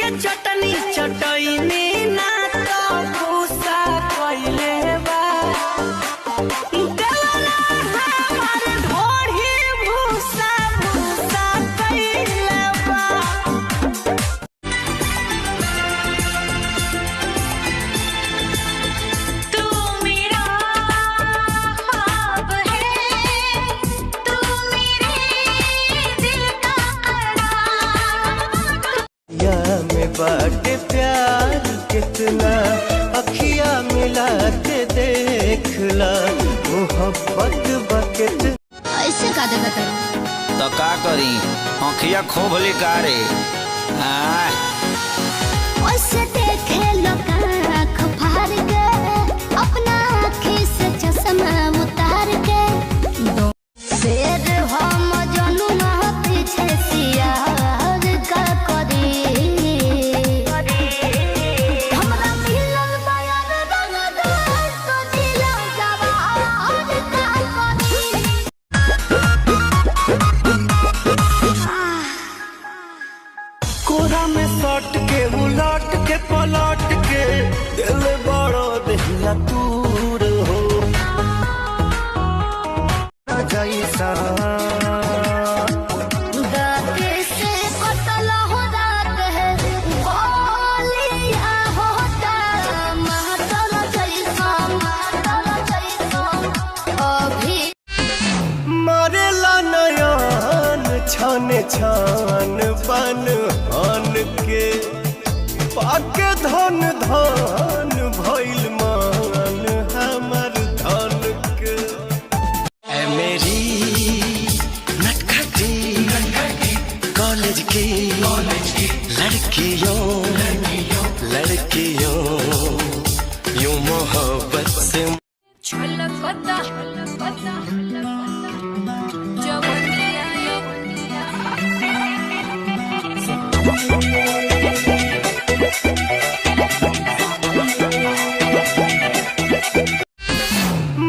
के चटनी चटनी ना तो भूसा कइले बा देवरा हमार ढोढ़ी भूसा भूसा कइले बा। तू मेरा ख्वाब है, तू मेरे दिल का करार। या में बाटे प्यार कितना अखिया मिला के देखला मोहब्बत बकेट ऐसे का देखा कर तो का करी आँखिया खोभली कारे ऐसे देखे लोग आँख फाड़ के अपना आँखी से चश्मा उतार के शेर हम जनुआ पीछे सियार का करी हमरा मिलल बयान रंगदार तो दिला जवान का करी। कोरा में सट के उलट के पलट के दिल बड़ो दहिया दूर हो जैसा दाते से कतल हो रात है बोलिया होता महतल जैसा अभी मरेला नयन छन छन बन हन के पाके धन धन भइल मान हमर धन के ऐ मेरी नटखटी कॉलेज की लड़कियों यूं मोहब्बत से छलकता जवनिया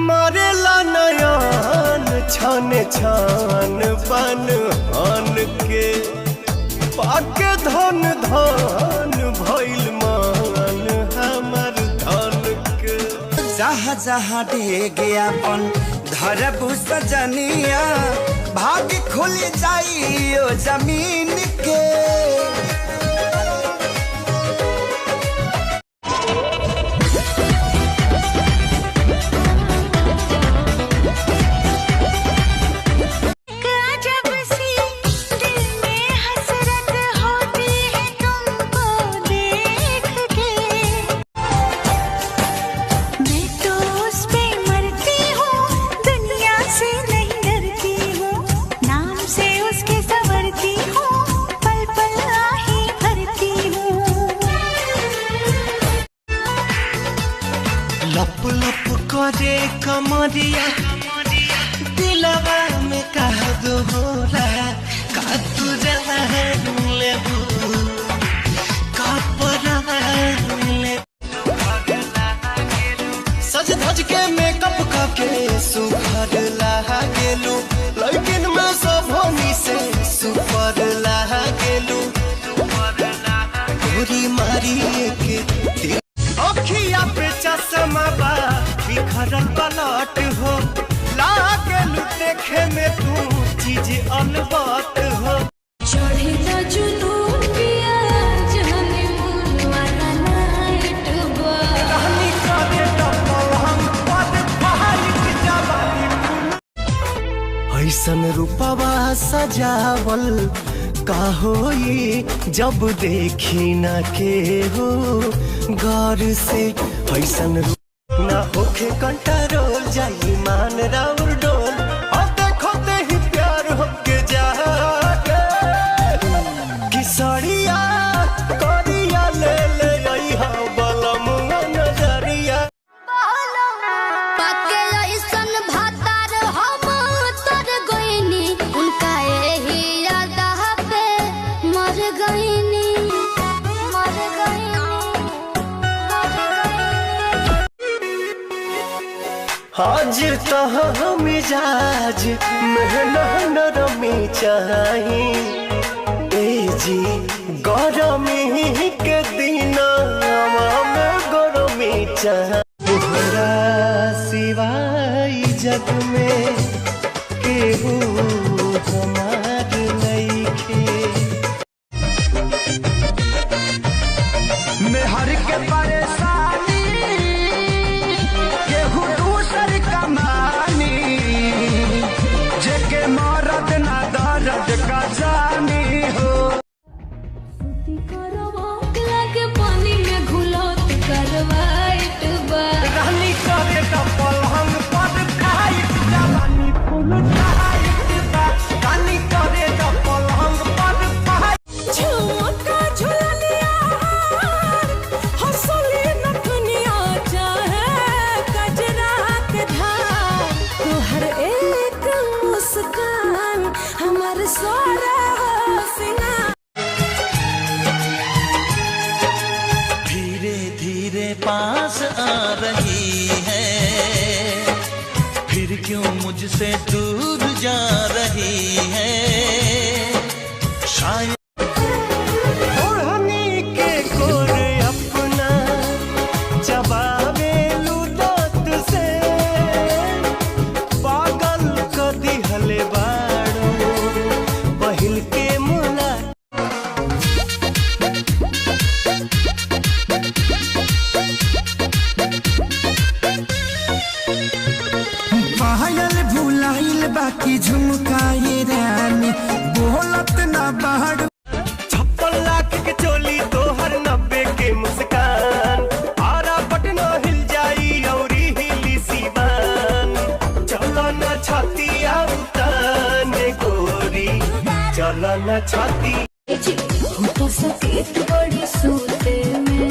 मरेला नयन छन छन बन हन के पाके धन धन भइल मान हमर धन के जहाँ जहाँ डेगे अपन धरबू सजनिया भाग खुल जाइयो जमीन के। जब सी दिल में हसरत होती है तुमको देख के, मैं तो उस पे मरती हूँ, दुनिया से नहीं डरती हूँ, नाम से उसके संवरती हूँ, पल पल आही भरती हूँ। लप लप करे कमरिया दिलवा में कह दो होला का तू जला लेबू का परा ले सज धज के मेकअप करके सुघर लागेलू लेकिन मैं सब होनी से सुपर लागेलू गोरी मारी के अखिया पे चश्मा बा बिखरल पलट हो लागेलू देखे में तू चीज अनबत हो चढ़ेला जुनून पिया जाने मन वाला नाइट बा। कहानी करे डबल हम पद पहाड़ी की जवानी ऐसन रूपवा सजावल का होई जब देखी न के हो गौर से ऐसन ना होखे कंट्रोल जाई मान राउर डोल और देखो ते ही प्यार होके जागे किसड़िया करिया ले ले आई हा बलमुआ नजरिया पाके ऐसन भातार हम तर गइनी उनका यही याद पे मर गइनी आज तो मिजाज मेहनत नरमी चाही ए जी गरमी के दिन में गरमी चाह तोहरा सिवाय जग में केहू हमार नइखे। मेहर के परेशानी केहू दूसर कमानी, जेके मरद ना दर्द का जानी हो। पानी में घुलत करवाइट बा रानी करे त पलंग पर खाइट जवानी फूल खाइट बा। रानी करे त पलंग पर खाइट झुमका झुलनिया हंसली नथुनिया चाहे कजरा के धार तोहर एक मुस्कान हमर सोरा सिंगार। धीरे धीरे पास आ रही है, फिर क्यों मुझसे दूर जा रही है। शायद ओढ़नी के कोर अपना चबावे लूटत से पागल क दिहले बाड़ू पहिल के मुला। पायल भुलाइल बाकी झुमकाए रानी, बोलत ना बाहर 56 लाख के चोली तोहर 90 के मुस्कान। आरा पटना हिल जाई औरी हिली सीवान। चलो न छातिया उताने गोरी, चलो न छाती। होता सकेत बड़ी सूते में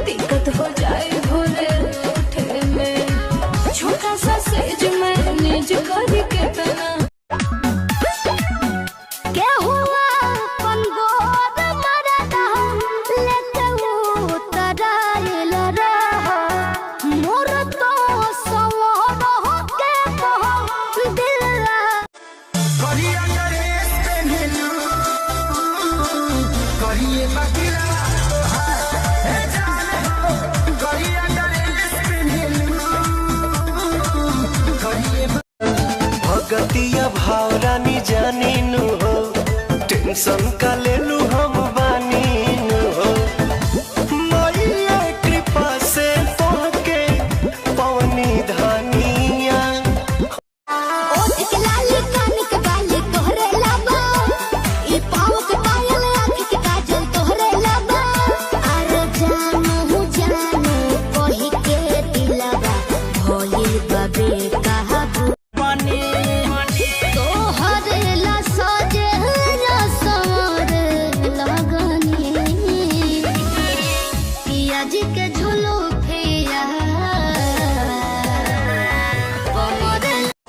दिक्कत हो जाए भोरे उठे में छोटा सा सेज में निज कर के तना के हुआ पंगोर मरदा लेके उतराइल रहा मोर तो सवर के कहो दिल करिया ड्रेस पहनलू, करिए बकिला हे जान हो। करिया ड्रेस पहनलू, करिए भगतिया भाव रानी जानी नु हो, टेंशन का लेलू हम बानी नु हो। मैया कृपा से तोहके पवनी धानिया। ओठ के लाली कान के बाली तोहरे लाबा ई पाँव के पायल आँख के काजल तोहरे लाबा अरे जानू जानू कही के दिलवा भोली बबे कहबू पानी तोहरे ला सजे रसवर लगनी पिया जी के झुलू फिया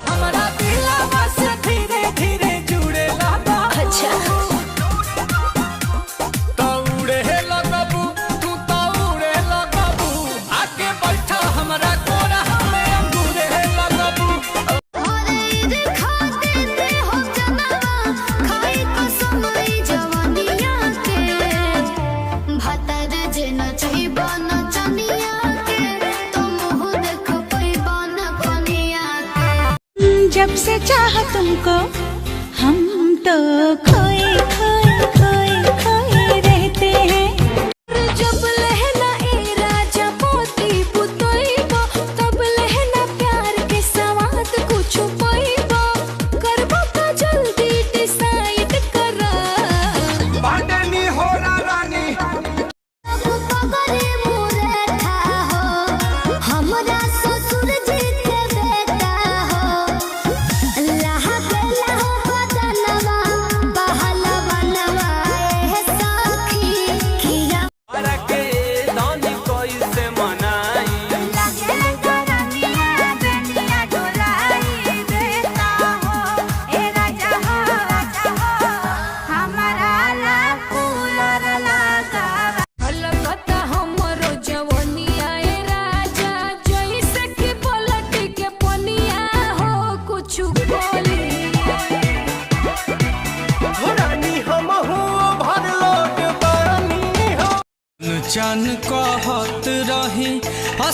हमारा दिलवा से धीरे धीरे जुड़े लागा। अच्छा तौड़े लगबू तू तौड़े लगबू आके बैठा हमरा कोरा में अंगूरे लगबू। अरे देखा देते हो जमावा खाई कसम ई जवानिया के भतर जे नचई बन चनिया के तुम हो देखो कोई बन कनिया के। जब से चाहा तुमको हम तो खोए खोए खोए खोए रहते हैं। जब लहना ए राजा मोती पुतोइबो तब लहना प्यार के सवाद कुछ पोइबो करबो का जल्दी डिसाइड करा। बाडनी हो रानी, पगड़ी मुरे था हो हमरा ससुर जी के बेटा हो लहा के लहा बदनवा बहल चन कहत रही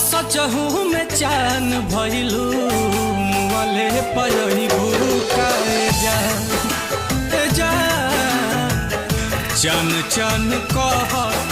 सचहू में चान भइलू मुँहले पयबू काए जा चन चन कहत